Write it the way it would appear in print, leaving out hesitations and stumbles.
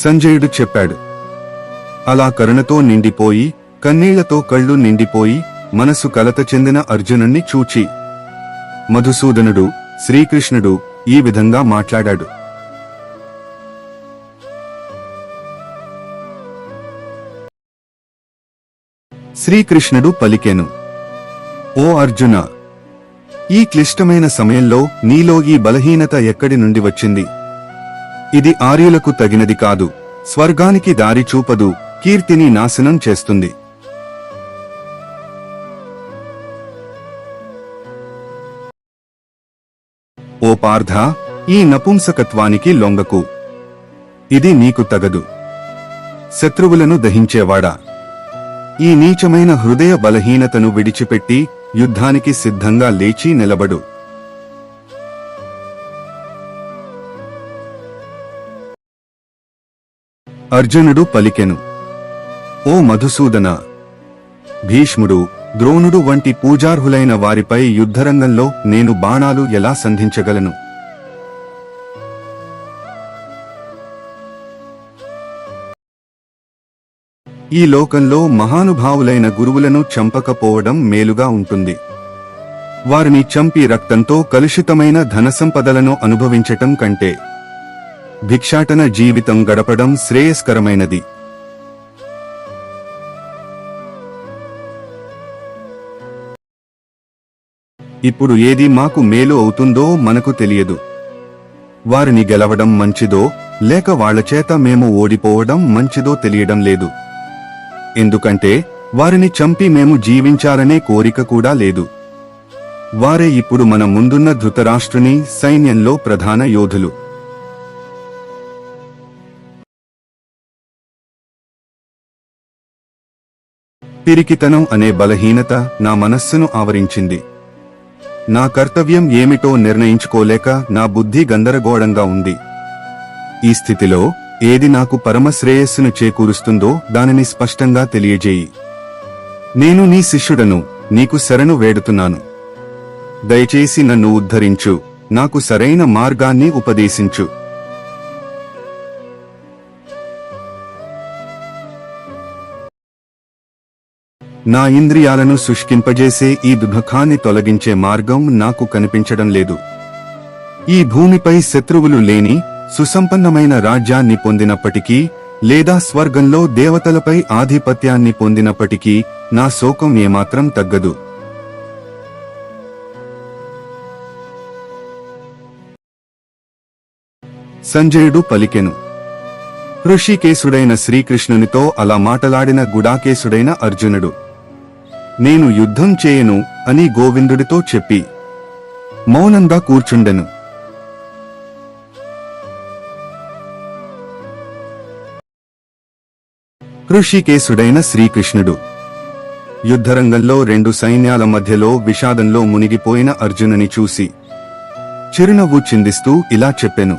సంజయుడు చెప్పాడు. అలా కరుణతో నిండిపోయి, కన్నీళ్లతో కళ్ళు నిండిపోయి, మనసు కలత చెందిన అర్జునుణ్ణి చూచి మధుసూదనుడు, శ్రీకృష్ణుడు ఈ విధంగా మాట్లాడాడు. శ్రీకృష్ణుడు పలికెను. ఓ అర్జున, ఈ క్లిష్టమైన సమయంలో నీలో ఈ బలహీనత ఎక్కడి నుండి వచ్చింది? ఇది ఆర్యులకు తగినది కాదు, స్వర్గానికి దారి చూపదు, కీర్తిని నాశనం చేస్తుంది. ఓ పార్థ, ఈ నపుంసకత్వానికి లొంగకు. ఇది నీకు తగదు. శత్రువులను దహించేవాడా, ఈ నీచమైన హృదయ బలహీనతను విడిచిపెట్టి యుద్ధానికి సిద్ధంగా లేచి నిలబడు. అర్జునుడు పలికెను. ఓ మధుసూదన, భీష్ముడు, ద్రోణుడు వంటి పూజార్హులైన వారిపై యుద్ధరంగంలో నేను బాణాలు ఎలా సంధించగలను? ఈ లోకంలో మహానుభావులైన గురువులను చంపకపోవడం మేలుగా ఉంటుంది. వారిని చంపి రక్తంతో కలుషితమైన ధనసంపదలను అనుభవించటం కంటే భిక్షాటన జీవితం గడపడం శ్రేయస్కరమైనది. ఇప్పుడు ఏది మాకు మేలు అవుతుందో మనకు తెలియదు. వారిని గెలవడం మంచిదో లేక వాళ్లచేత మేము ఓడిపోవడం మంచిదో తెలియడం లేదు. ఎందుకంటే వారిని చంపి మేము జీవించాలనే కోరిక కూడా లేదు. వారే ఇప్పుడు మన ముందున్న ధృతరాష్ట్రుని సైన్యంలో ప్రధాన యోధులు. పిరికితనం అనే బలహీనత నా మనస్సును ఆవరించింది. నా కర్తవ్యం ఏమిటో నిర్ణయించుకోలేక నా బుద్ధి గందరగోళంగా ఉంది. ఈ స్థితిలో ఏది నాకు పరమశ్రేయస్సును చేకూరుస్తుందో దానిని స్పష్టంగా తెలియజేయి. నేను నీ శిష్యుడను, నీకు శరణు వేడుతున్నాను. దయచేసి నన్ను ఉద్ధరించు, నాకు సరైన మార్గాన్ని ఉపదేశించు. నా ఇంద్రియాలను శుష్కింపజేసే ఈ దుఃఖాన్ని తొలగించే మార్గం నాకు కనిపించడం లేదు. ఈ భూమిపై శత్రువులు లేని సుసంపన్నమైన రాజ్యాన్ని పొందినప్పటికీ లేదా స్వర్గంలో దేవతలపై ఆధిపత్యాన్ని పొందినప్పటికీ నా శోకం ఏమాత్రం తగ్గదు. సంజయుడు పలికెను. ఋషికేశుడైన శ్రీకృష్ణునితో అలా మాటలాడిన గుడాకేశుడైన అర్జునుడు, నేను యుద్ధం చేయను అని గోవిందుడితో చెప్పి మౌనంగా కూర్చుండెను. ఋషికేశుడైన శ్రీకృష్ణుడు యుద్ధరంగంలో రెండు సైన్యాల మధ్యలో విషాదంలో మునిగిపోయిన అర్జునుని చూసి చిరునవ్వు చిందిస్తూ ఇలా చెప్పెను.